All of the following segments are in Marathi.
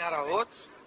देणार आहोत.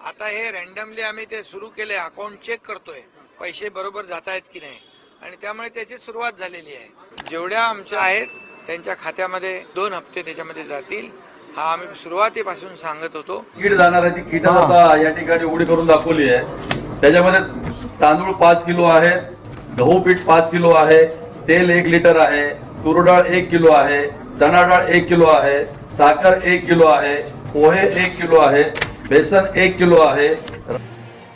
आता हे रॅन्डमली आम्ही ते सुरू केले, अकाउंट चेक करतोय पैसे बरोबर जात आहेत की नाही, आणि त्यामुळे त्याची सुरुवात झालेली आहे. जेवढ्या आमच्या आहेत त्यांच्या खात्यामध्ये 2 हप्ते त्याच्यामध्ये जातील, हा आम्ही सुरुवातीपासून सांगत होतो. किट जाणार आहे, ती किट आता या ठिकाणी उघडी करून दाखवली आहे. त्याच्यामध्ये तांदूळ 5 किलो आहे, गहू पीठ 5 किलो आहे, तेल 1 लिटर आहे, तूर डाळ 1 किलो आहे, चणा डाळ 1 किलो आहे, साखर 1 किलो आहे, पोहे 1 किलो आहे, बेसन 1 किलो आहे.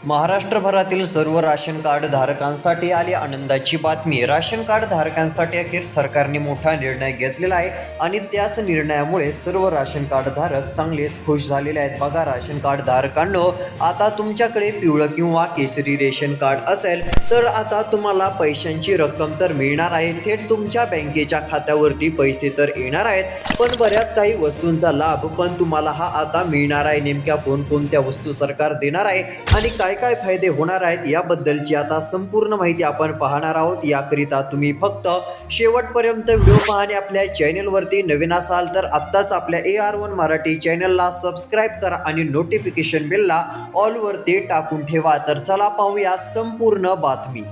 महाराष्ट्रभरातील सर्व राशन कार्ड धारकांसाठी आली आनंदाची बातमी. राशन कार्ड धारकांसाठी अखेर सरकारने मोठा निर्णय घेतलेला आहे आणि त्याच निर्णयामुळे सर्व राशन कार्ड धारक चांगलेच खुश झालेले आहेत. बघा राशन कार्ड धारकांनो, आता तुमच्याकडे पिवळं किंवा केसरी रेशन कार्ड असेल तर आता तुम्हाला पैशांची रक्कम तर मिळणार आहे, थेट तुमच्या बँकेच्या खात्यावरती पैसे तर येणार आहेत, पण बऱ्याच काही वस्तूंचा लाभ पण तुम्हाला हा आता मिळणार आहे. नेमक्या कोणकोणत्या वस्तू सरकार देणार आहे आणि काय काय फायदे होणार आहेत याबद्दलची आता संपूर्ण माहिती आपण पाहणार आहोत. याकरिता तुम्ही फक्त शेवटपर्यंत व्हिडिओ पाहणे. आपल्या चॅनलवरती नवीन असाल तर आत्ताच आपल्या AR1 मराठी चॅनलला सबस्क्राईब करा आणि नोटिफिकेशन बेलला ऑलवरती टाकून ठेवा. तर चला पाहूया संपूर्ण बातमी.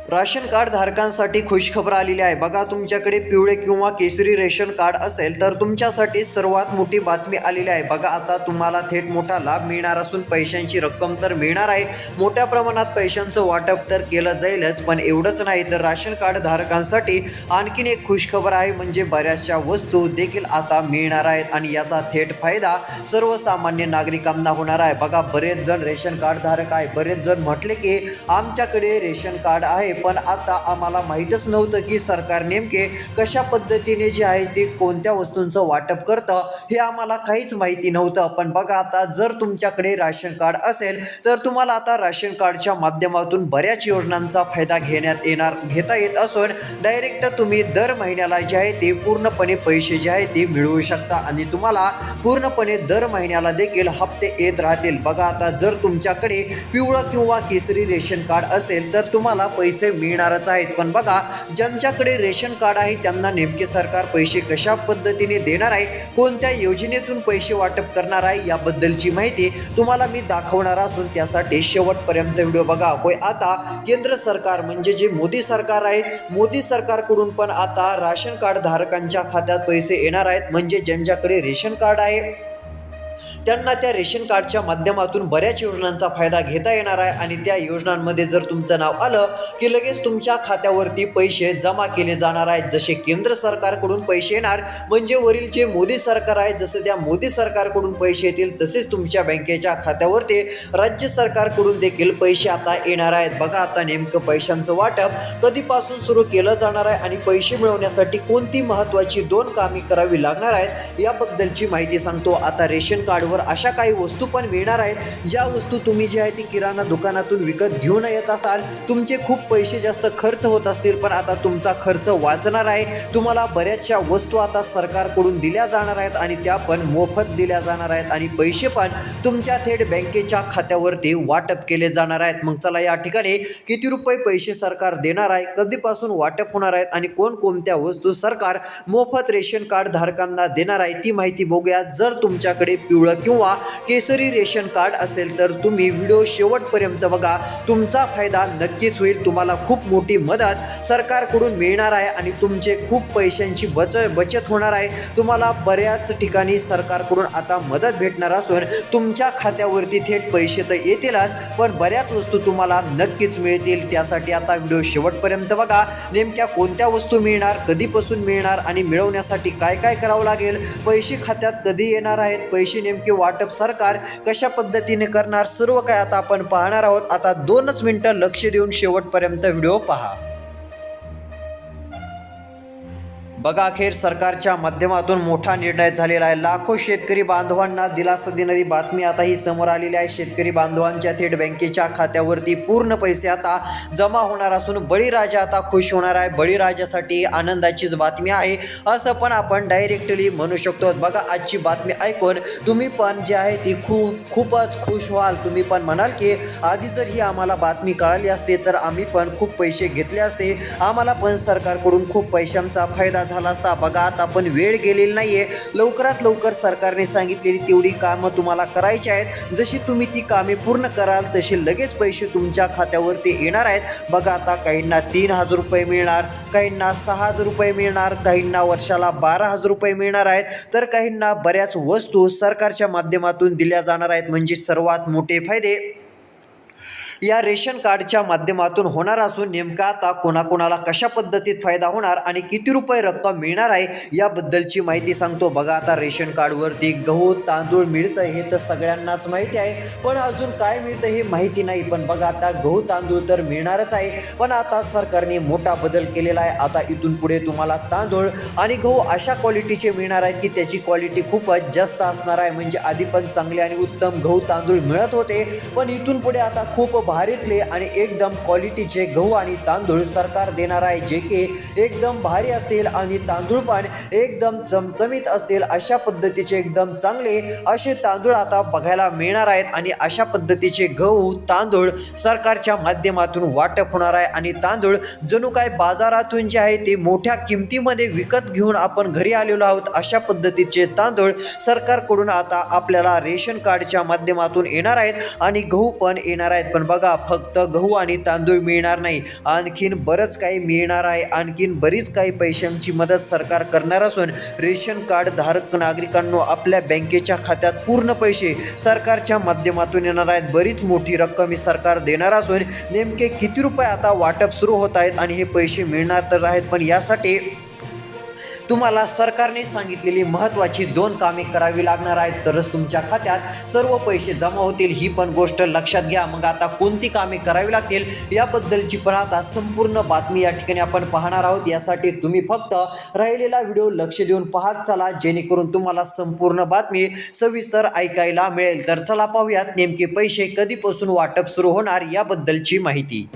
राशन कार्ड धारकांसाठी खुशखबर आलेली आहे. बघा तुमच्याकडे पिवळे किंवा केसरी रेशन कार्ड असेल तर तुमच्यासाठी सर्वात मोठी बातमी आलेली आहे. बघा आता तुम्हाला थेट मोठा लाभ मिळणार असून पैशांची रक्कम तर मिळणार आहे. मोठ्या प्रमाणात पैशांचं वाटप तर केलं जाईलच, पण एवढंच नाही तर राशन कार्ड धारकांसाठी आणखीन एक खुशखबर आहे, म्हणजे बऱ्याचशा वस्तू देखील आता मिळणार आहेत आणि याचा थेट फायदा सर्वसामान्य नागरिकांना होणार आहे. बघा बरेच जण रेशन कार्ड धारक आहे, बरेच जण म्हटले की आमच्याकडे रेशन कार्ड आहे पण आता आम्हाला माहीतच नव्हतं की सरकार नेमके कशा पद्धतीने जे आहे ते कोणत्या वस्तूंचं वाटप करतं हे आम्हाला काहीच माहिती नव्हतं. पण बघा आता जर तुमच्याकडे राशन कार्ड असेल तर तुम्हाला आता राशन कार्डच्या माध्यमातून बऱ्याच योजनांचा फायदा घेता येत असून डायरेक्ट तुम्ही दर महिन्याला जे आहे ते पूर्णपणे पैसे जे आहे ते मिळवू शकता आणि तुम्हाला पूर्णपणे दर महिन्याला देखील हप्ते येत राहतील. बघा आता जर तुमच्याकडे पिवळं किंवा केसरी रेशन कार्ड असेल तर तुम्हाला पैसे मिळणारच आहेत, पण बघा ज्यांच्याकडे रेशन कार्ड आहे त्यांना नेमके सरकार पैसे कशा पद्धतीने देणार आहे, कोणत्या योजनेतून पैसे वाटप करणार आहे याबद्दलची माहिती तुम्हाला मी दाखवणार असून त्यासाठी शेवटपर्यंत व्हिडिओ बघा. होय आता केंद्र सरकार म्हणजे जे मोदी सरकार आहे, मोदी सरकारकडून पण आता राशन कार्ड धारकांच्या खात्यात पैसे येणार आहेत. म्हणजे ज्यांच्याकडे रेशन कार्ड आहे त्यांना त्या रेशन कार्डच्या माध्यमातून बऱ्याच योजनांचा फायदा घेता येणार आहे आणि त्या योजनांमध्ये जर तुमचं नाव आलं की लगेच तुमच्या खात्यावरती पैसे जमा केले जाणार आहेत. जसे केंद्र सरकारकडून पैसे येणार म्हणजे वरील जे मोदी सरकार आहे जसं त्या मोदी सरकारकडून पैसे येतील तसेच तुमच्या बँकेच्या खात्यावरती राज्य सरकारकडून देखील पैसे आता येणार आहेत. बघा आता नेमकं पैशांचं वाटप कधीपासून सुरू केलं जाणार आहे आणि पैसे मिळवण्यासाठी कोणती महत्त्वाची 2 कामे करावी लागणार आहेत याबद्दलची माहिती सांगतो. आता रेशन कार्डवर अशा काही वस्तू पण मिळणार आहेत ज्या वस्तू तुम्ही जे आहे ती किराणा दुकानातून विकत घेऊन येत असाल, तुमचे खूप पैसे जास्त खर्च होत असतील पण आता तुमचा खर्च वाचणार आहे. तुम्हाला बऱ्याचशा वस्तू आता सरकारकडून दिल्या जाणार आहेत आणि त्या पण मोफत दिल्या जाणार आहेत आणि पैसे पण तुमच्या थेट बँकेच्या खात्यावरती वाटप केले जाणार आहेत. मग चला या ठिकाणी किती रुपये पैसे सरकार देणार आहे, कधीपासून वाटप होणार आहेत आणि कोणकोणत्या वस्तू सरकार मोफत रेशन कार्ड धारकांना देणार आहे ती माहिती बघूया. जर तुमच्याकडे पिवळं किंवा केसरी रेशन कार्ड असेल तर तुम्ही व्हिडिओ शेवटपर्यंत बघा, तुमचा फायदा नक्कीच होईल. तुम्हाला खूप मोठी मदत सरकारकडून मिळणार आहे आणि तुमचे खूप पैशांची बचत होणार आहे. तुम्हाला बऱ्याच ठिकाणी सरकारकडून आता मदत भेटणार असून तुमच्या खात्यावरती थेट पैसे तर येतीलच पण बऱ्याच वस्तू तुम्हाला नक्कीच मिळतील. त्यासाठी आता व्हिडिओ शेवटपर्यंत बघा, नेमक्या कोणत्या वस्तू मिळणार, कधीपासून मिळणार आणि मिळवण्यासाठी काय काय करावं लागेल, पैसे खात्यात कधी येणार आहेत, पैसे नेमके वाटप सरकार कशा पद्धतीने करणार, सर्व काय आता आपण पाहणार आहोत. आता 2च मिनिटं लक्ष देऊन शेवटपर्यंत व्हिडिओ पहा. बघा अखेर सरकारच्या माध्यमातून मोठा निर्णय झालेला आहे. लाखो शेतकरी बांधवांना दिलासा देणारी बातमी आता ही समोर आलेली आहे. शेतकरी बांधवांच्या थेट बँकेच्या खात्यावरती पूर्ण पैसे आता जमा होणार असून बळीराजा आता खुश होणार आहे. बळीराजासाठी आनंदाचीच बातमी आहे असं पण आपण डायरेक्टली म्हणू शकतो. बघा आजची बातमी ऐकून तुम्ही पण जे आहे ती खूपच खुश व्हाल. तुम्ही पण म्हणाल की आधी जर ही आम्हाला बातमी कळाली असते तर आम्ही पण खूप पैसे घेतले असते, आम्हाला पण सरकारकडून खूप पैशांचा फायदा झाला असता. बघा आता पण वेळ गेलेली नाहीये. लवकरात लवकर सरकारने सांगितलेली तेवढी कामं तुम्हाला करायची आहेत. जशी तुम्ही ती कामे पूर्ण कराल तसे लगेच पैसे तुमच्या खात्यावरती येणार आहेत. बघा आता काहींना 3,000 रुपये मिळणार, काहींना 6,000 रुपये मिळणार, काहींना वर्षाला 12,000 रुपये मिळणार आहेत, तर काहींना बऱ्याच वस्तू सरकारच्या माध्यमातून दिल्या जाणार आहेत. म्हणजे सर्वात मोठे फायदे या रेशन कार्डच्या माध्यमातून होणार असून नेमका आता कोणाकोणाला कशा पद्धतीत फायदा होणार आणि किती रुपये रक्कम मिळणार आहे याबद्दलची माहिती सांगतो. बघा आता रेशन कार्डवरती गहू तांदूळ मिळतं हे तर सगळ्यांनाच माहिती आहे, पण अजून काय मिळतं हे माहिती नाही. पण बघा आता गहू तांदूळ तर मिळणारच आहे, पण आता सरकारने मोठा बदल केलेला आहे. आता इथून पुढे तुम्हाला तांदूळ आणि गहू अशा क्वालिटीचे मिळणार आहेत की त्याची क्वालिटी खूपच जास्त असणार आहे. म्हणजे आधी पण चांगले आणि उत्तम गहू तांदूळ मिळत होते, पण इथून पुढे आता खूप भारीतले आणि एकदम क्वालिटीचे गहू आणि तांदूळ सरकार देणार आहे, जे की एकदम भारी असतील आणि तांदूळ पण एकदम चमचमीत असतील. अशा पद्धतीचे एकदम चांगले असे तांदूळ आता बघायला मिळणार आहेत आणि अशा पद्धतीचे गहू तांदूळ सरकारच्या माध्यमातून वाटप होणार आहे. आणि तांदूळ जणू काय बाजारातून जे आहे ते मोठ्या किमतीमध्ये विकत घेऊन आपण घरी आलेलो आहोत. अशा पद्धतीचे तांदूळ सरकारकडून आता आपल्याला रेशन कार्डच्या माध्यमातून येणार आहेत आणि गहू पण येणार आहेत. पण बघा फक्त गहू आणि तांदूळ मिळणार नाही, आणखीन बरंच काही मिळणार आहे. आणखीन बरीच काही पैशांची मदत सरकार करणार असून रेशन कार्ड धारक नागरिकांना आपल्या बँकेच्या खात्यात पूर्ण पैसे सरकारच्या माध्यमातून येणार आहेत. बरीच मोठी रक्कम ही सरकार देणार असून नेमके किती रुपये आता वाटप सुरू होत आहेत आणि हे पैसे मिळणार तर आहेत, पण यासाठी तुम्हाला सरकारने सांगितलेली महत्त्वाची 2 कामे करावी लागणार आहेत, तरच तुमच्या खात्यात सर्व पैसे जमा होतील. ही पण गोष्ट लक्षात घ्या. मग आता कोणती कामे करावी लागतील याबद्दलची पण आता संपूर्ण बातमी या ठिकाणी आपण पाहणार आहोत. यासाठी तुम्ही फक्त राहिलेला व्हिडिओ लक्ष देऊन पाहत चला, जेणेकरून तुम्हाला संपूर्ण बातमी सविस्तर ऐकायला मिळेल. तर चला पाहूयात नेमके पैसे कधीपासून वाटप सुरू होणार याबद्दलची माहिती.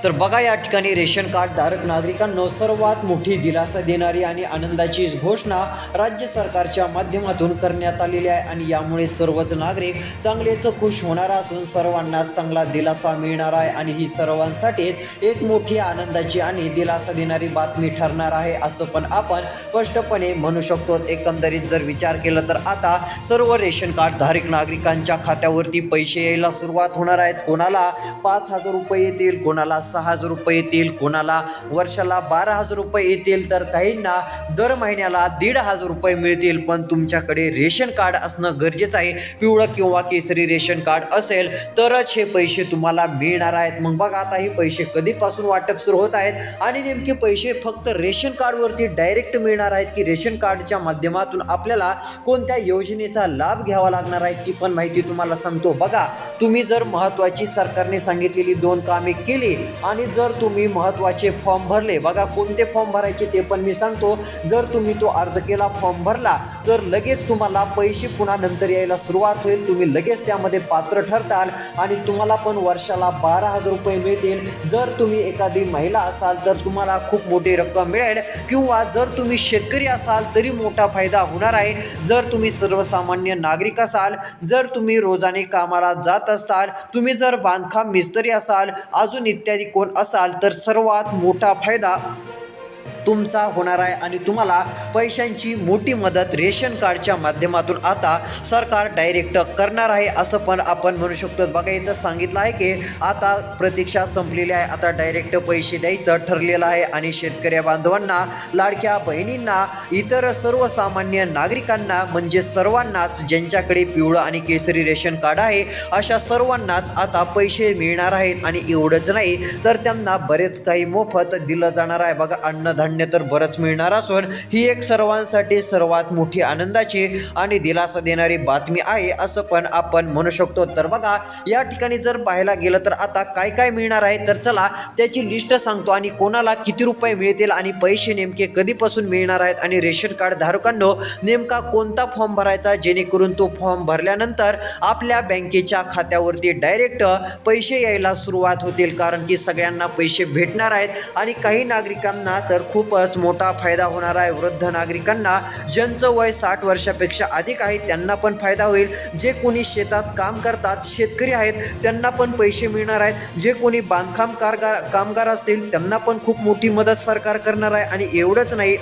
तर बघा या ठिकाणी रेशन कार्ड धारक नागरिकांना सर्वात मोठी दिलासा देणारी आणि आनंदाची घोषणा राज्य सरकारच्या माध्यमातून करण्यात आलेली आहे. आणि यामुळे सर्वच नागरिक चांगलेच खुश होणार असून सर्वांना चांगला दिलासा मिळणार आहे. आणि ही सर्वांसाठीच एक मोठी आनंदाची आणि दिलासा देणारी बातमी ठरणार आहे, असं पण आपण स्पष्टपणे म्हणू शकतो. एकंदरीत जर विचार केला तर आता सर्व रेशन कार्ड धारक नागरिकांच्या खात्यावरती पैसे यायला सुरुवात होणार आहेत. कोणाला 5,000 रुपये येतील, कोणाला 6,000 रुपये येतील, कोणाला वर्षाला 12,000 रुपये येतील, तर काहींना दर महिन्याला 1,500 रुपये मिळतील. पण तुमच्याकडे रेशन कार्ड असणं गरजेचं आहे. पिवळं किंवा केसरी रेशन कार्ड असेल तरच हे पैसे तुम्हाला मिळणार आहेत. मग बघा आता हे पैसे कधीपासून वाटप सुरू होत आहेत आणि नेमके पैसे फक्त रेशन कार्डवरती डायरेक्ट मिळणार आहेत की रेशन कार्डच्या माध्यमातून आपल्याला कोणत्या योजनेचा लाभ घ्यावा लागणार आहे ती पण माहिती तुम्हाला सांगतो. बघा तुम्ही जर महत्त्वाची सरकारने सांगितलेली 2 कामे केली आणि जर तुम्ही महत्त्वाचे फॉर्म भरले, बघा कोणते फॉर्म भरायचे ते पण मी सांगतो. जर तुम्ही तो अर्ज केला, फॉर्म भरला, तर लगेच तुम्हाला पैसे पुन्हा नंतर यायला सुरुवात होईल. तुम्ही लगेच त्यामध्ये पात्र ठरताल आणि तुम्हाला पण वर्षाला 12,000 रुपये मिळतील. जर तुम्ही एखादी महिला असाल तर तुम्हाला खूप मोठी रक्कम मिळेल, किंवा जर तुम्ही शेतकरी असाल तरी मोठा फायदा होणार आहे. जर तुम्ही सर्वसामान्य नागरिक असाल, जर तुम्ही रोजाने कामाला जात असाल, तुम्ही जर बांधकाम मिस्त्री असाल, अजून इत्यादी कोण असाल, तर सर्वात मोठा फायदा तुमचा होणार आहे आणि तुम्हाला पैशांची मोठी मदत रेशन कार्डच्या माध्यमातून आता सरकार डायरेक्ट करणार आहे, असं पण आपण म्हणू शकतो. बघा इथं सांगितलं आहे की आता प्रतीक्षा संपलेली आहे, आता डायरेक्ट पैसे द्यायचं ठरलेलं आहे. आणि शेतकरी बांधवांना, लाडक्या बहिणींना, इतर सर्वसामान्य नागरिकांना, म्हणजे सर्वांनाच ज्यांच्याकडे पिवळं आणि केसरी रेशन कार्ड आहे अशा सर्वांनाच आता पैसे मिळणार आहेत. आणि एवढंच नाही तर त्यांना बरेच काही मोफत दिलं जाणार आहे. बघा अन्नधान्य तर बरंच मिळणार असून ही एक सर्वांसाठी सर्वात मोठी आनंदाची आणि दिलासा देणारी बातमी आहे, असं पण आपण म्हणू शकतो. तर बघा या ठिकाणी जर पाहायला गेलं तर आता काय काय मिळणार आहे, तर चला त्याची लिस्ट सांगतो आणि कोणाला किती रुपये मिळतील आणि पैसे नेमके कधीपासून मिळणार आहेत आणि रेशन कार्ड धारकांना नेमका कोणता फॉर्म भरायचा, जेणेकरून तो फॉर्म भरल्यानंतर आपल्या बँकेच्या खात्यावरती डायरेक्ट पैसे यायला सुरुवात होतील. कारण की सगळ्यांना पैसे भेटणार आहेत आणि काही नागरिकांना तर खूप खूपच मोठा फायदा होणार आहे. वृद्ध नागरिकांना, ज्यांचं वय 60 वर्षापेक्षा अधिक आहे, त्यांना पण फायदा होईल. जे कोणी शेतात काम करतात, शेतकरी आहेत, त्यांना पण पैसे मिळणार आहेत. जे कोणी बांधकाम कामगार असतील, त्यांना पण खूप मोठी मदत सरकार करणार आहे. आणि एवढंच नाही,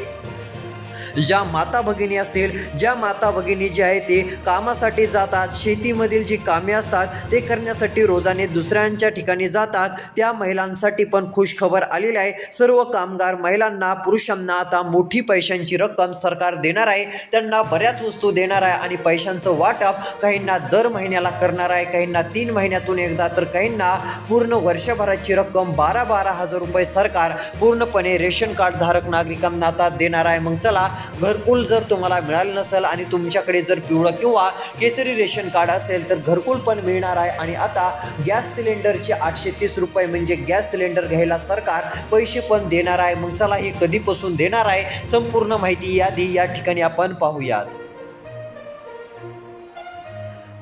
ज्या माता भगिनी असतील, ज्या माता भगिनी जे आहे ते कामासाठी जातात, शेतीमधील जी कामे असतात ते करण्यासाठी रोजाने दुसऱ्यांच्या ठिकाणी जातात, त्या महिलांसाठी पण खुश खबर आलेली आहे. सर्व कामगार महिलांना, पुरुषांना आता मोठी पैशांची रक्कम सरकार देणार आहे. त्यांना बऱ्याच वस्तू देणार आहे आणि पैशांचं वाटप काहींना दर महिन्याला करणार आहे, काहींना 3 महिन्यातून एकदा, तर काहींना पूर्ण वर्षभराची रक्कम 12-12 हजार रुपये सरकार पूर्णपणे रेशन कार्ड धारक नागरिकांना आता देणार आहे. मग चला, घरकुल जर तुम्हाला मिळालं नसेल आणि तुमच्याकडे जर पिवळं किंवा केसरी रेशन कार्ड असेल तर घरकुल पण मिळणार आहे. आणि आता गॅस सिलेंडरचे 830 रुपये म्हणजे गॅस सिलेंडर घ्यायला सरकार पैसे पण देणार आहे. मग चला, हे कधीपासून देणार आहे, संपूर्ण माहिती यादी या ठिकाणी आपण पाहूयात.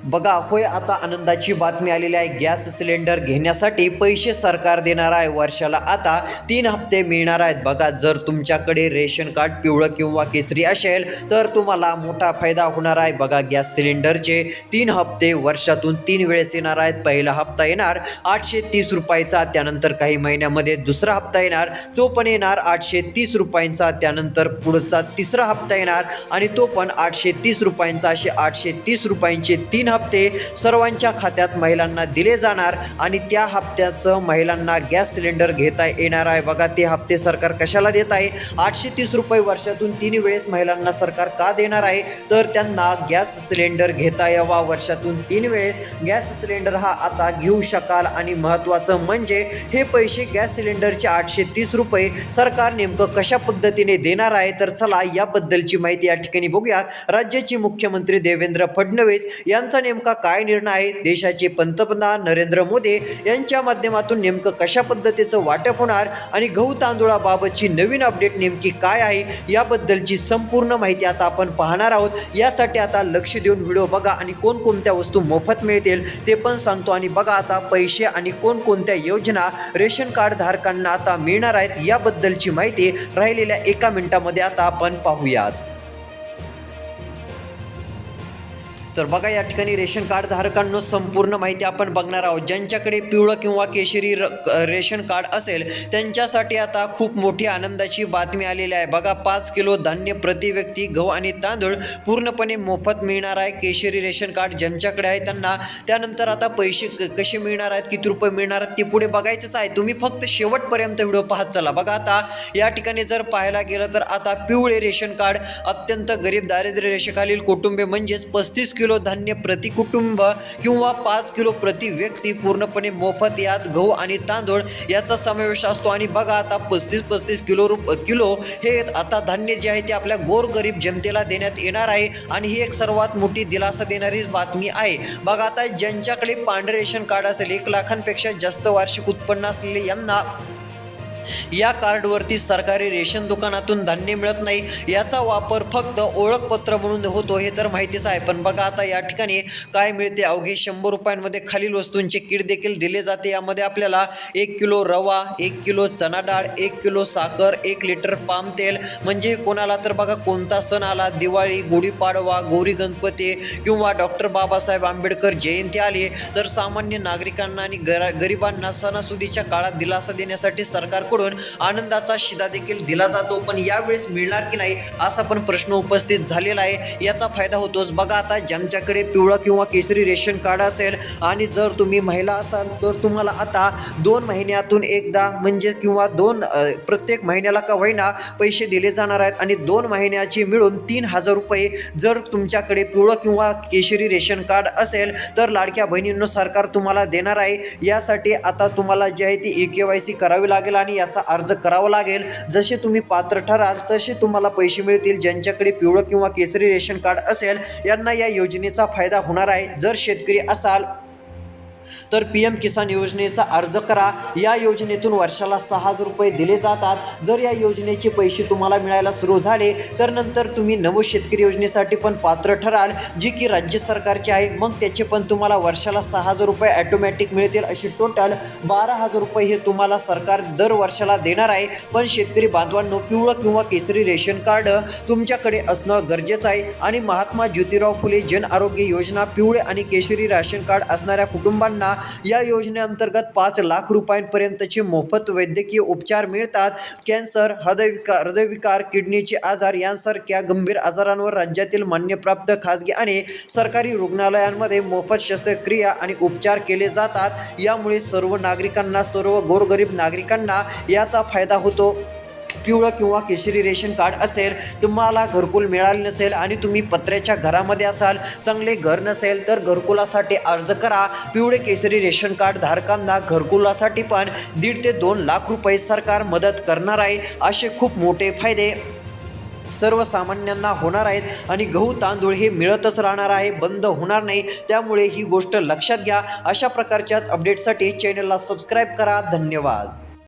बघा, होय, आता आनंदाची बातमी आलेली आहे. गॅस सिलेंडर घेण्यासाठी पैसे सरकार देणार आहे. वर्षाला आता 3 हप्ते मिळणार आहेत. बघा, जर तुमच्याकडे रेशन कार्ड पिवळं किंवा केसरी असेल तर तुम्हाला मोठा फायदा होणार आहे. बघा, गॅस सिलेंडरचे 3 हप्ते वर्षातून 3 वेळेस येणार आहेत. पहिला हप्ता येणार 830 रुपयाचा, त्यानंतर काही महिन्यामध्ये दुसरा हप्ता येणार, तो पण येणार 830 रुपयांचा, त्यानंतर पुढचा तिसरा हप्ता येणार आणि तो पण 830 रुपयांचा. असे 830 रुपयांचे 3 हप्ते सर्वांच्या खात्यात महिलांना दिले जाणार आणि त्या हप्त्याचं महिलांना गॅस सिलेंडर घेता येणार आहे. बघा, ते हप्ते सरकार कशाला देत आहे? 830 रुपये वर्षातून 3 वेळेस महिलांना सरकार का देणार आहे? तर त्यांना गॅस सिलेंडर घेता यावा. वर्षातून 3 वेळेस गॅस सिलेंडर हा आता घेऊ शकाल. आणि महत्त्वाचं म्हणजे हे पैसे गॅस सिलेंडरचे 830 रुपये सरकार नेमकं कशा पद्धतीने देणार आहे? तर चला, याबद्दलची माहिती या ठिकाणी बघूयात. राज्याचे मुख्यमंत्री देवेंद्र फडणवीस यांचा नेमका काय निर्णय आहे? देशाचे पंतप्रधान नरेंद्र मोदी यांच्या माध्यमातून नेमकं कशा पद्धतीचं वाटप होणार आणि गहू तांदूळाबाबतची नवीन अपडेट नेमकी काय आहे, याबद्दलची संपूर्ण माहिती आता आपण पाहणार आहोत. यासाठी आता लक्ष देऊन व्हिडिओ बघा आणि कोणकोणत्या वस्तू मोफत मिळतील ते पण सांगतो. आणि बघा, आता पैसे आणि कोणकोणत्या योजना रेशन कार्ड धारकांना आता मिळणार आहेत, याबद्दलची माहिती राहिलेल्या 1 मिनिटामध्ये आता आपण पाहूयात. तर बघा, या ठिकाणी रेशन कार्ड धारकांनो संपूर्ण माहिती आपण बघणार आहोत. ज्यांच्याकडे पिवळं किंवा केशरी रेशन कार्ड असेल त्यांच्यासाठी आता खूप मोठी आनंदाची बातमी आलेली आहे. बघा, 5 किलो धान्य प्रति व्यक्ती, गहू आणि तांदूळ पूर्णपणे मोफत मिळणार आहे. केशरी रेशन कार्ड ज्यांच्याकडे आहे त्यांना. त्यानंतर आता पैसे कसे मिळणार आहेत, किती रुपये मिळणार आहेत ते पुढे बघायचंच आहे. तुम्ही फक्त शेवटपर्यंत व्हिडिओ पाहत चला. बघा, आता या ठिकाणी जर पाहायला गेलं तर आता पिवळे रेशन कार्ड अत्यंत गरीब दारिद्र्य रेषेखालील कुटुंबे म्हणजेच 35 किलो धान्य प्रति कुटुंब किंवा 5 किलो प्रति व्यक्ती पूर्णपणे मोफत. यात गहू आणि तांदूळ याचा समावेश असतो. आणि बघा, आता 35 किलो हे आता धान्य जे आहे ते आपल्या गोरगरीब जनतेला देण्यात येणार आहे. आणि ही एक सर्वात मोठी दिलासा देणारी बातमी आहे. बघा, आता ज्यांच्याकडे पांढरे रेशन कार्ड असेल, 1 लाखांपेक्षा जास्त वार्षिक उत्पन्न असलेले यांना या कार्डवरती सरकारी रेशन दुकानातून धान्य मिळत नाही. याचा वापर फक्त ओळखपत्र म्हणून होतो, हे तर माहितीच आहे. पण बघा, आता या ठिकाणी काय मिळते? अवघे 100 रुपयांमध्ये खालील वस्तूंचे किट देखील दिले जाते. यामध्ये आपल्याला 1 किलो रवा, 1 किलो चना डाळ, 1 किलो साखर, 1 लिटर पाम तेल. म्हणजे कोणाला तर बघा, कोणता सण आला, दिवाळी, गुढीपाडवा, गौरी गणपती किंवा डॉक्टर बाबासाहेब आंबेडकर जयंती आली तर सामान्य नागरिकांना आणि गरिबांना सणासुदीच्या काळात दिलासा देण्यासाठी सरकारकडून आनंदाचा शिधा देखील दिला जातो. पण यावेळेस मिळणार की नाही असा पण प्रश्न उपस्थित झालेला आहे. याचा फायदा होतोच. बघा, आता ज्यांच्याकडे पिवळं किंवा केसरी रेशन कार्ड असेल आणि जर तुम्ही महिला असाल तर तुम्हाला आता 2 महिन्यातून एकदा म्हणजे किंवा प्रत्येक महिन्याला का होईना पैसे दिले जाणार आहेत. आणि 2 महिन्याची मिळून 3000 रुपये जर तुमच्याकडे पिवळं किंवा केशरी रेशन कार्ड असेल तर लाडक्या बहिणींनो सरकार तुम्हाला देणार आहे. यासाठी आता तुम्हाला जे आहे ती KYC करावी लागेल आणि याचा अर्ज करावा लागेल. जसे तुम्ही पात्र ठराल तसे तुम्हाला पैसे मिळतील. ज्यांच्याकडे पिवळं किंवा केसरी रेशन कार्ड असेल यांना या योजनेचा फायदा होणार आहे. जर शेतकरी असाल तर PM किसान योजनेचा अर्ज करा. या योजनेतून वर्षाला 6,000 रुपये दिले जातात. जर या योजनेचे पैसे तुम्हाला मिळायला सुरू झाले तर नंतर तुम्ही नमूद शेतकरी योजनेसाठी पण पात्र ठराल, जी की राज्य सरकारची आहे. मग त्याचे पण तुम्हाला वर्षाला 6,000 रुपये ॲटोमॅटिक मिळतील. अशी टोटल 12,000 रुपये हे तुम्हाला सरकार दर वर्षाला देणार आहे. पण शेतकरी बांधवांनो, पिवळं किंवा केसरी रेशन कार्ड तुमच्याकडे असणं गरजेचं आहे. आणि महात्मा ज्योतिराव फुले जन आरोग्य योजना पिवळे आणि केशरी राशन कार्ड असणाऱ्या कुटुंबांना या योजनेअंतर्गत 5 लाख रुपयांपर्यंतचे मोफत वैद्यकीय उपचार मिळतात. कॅन्सर, हृदयविकार, किडनीचे आजार यांसारख्या गंभीर आजारांवर राज्यातील मान्यप्राप्त खाजगी आणि सरकारी रुग्णालयांमध्ये मोफत शस्त्रक्रिया आणि उपचार केले जातात. यामुळे सर्व नागरिकांना, सर्व गोरगरीब नागरिकांना याचा फायदा होतो. पिवळं किंवा केशरी रेशन कार्ड असेल, तुम्हाला घरकुल मिळाले नसेल आणि तुम्ही पत्र्याच्या घरामध्ये असाल, चांगले घर नसेल तर घरकुलासाठी अर्ज करा. पिवळे केशरी रेशन कार्ड धारकांना घरकुलासाठी पण 1.5 ते 2 लाख रुपये सरकार मदत करणार आहे. असे खूप मोठे फायदे सर्वसामान्यांना होणार आहेत आणि गहू तांदूळ हे मिळतच राहणार आहे, बंद होणार नाही. त्यामुळे ही गोष्ट लक्षात घ्या. अशा प्रकारच्याच अपडेटसाठी चॅनलला सबस्क्राईब करा. धन्यवाद.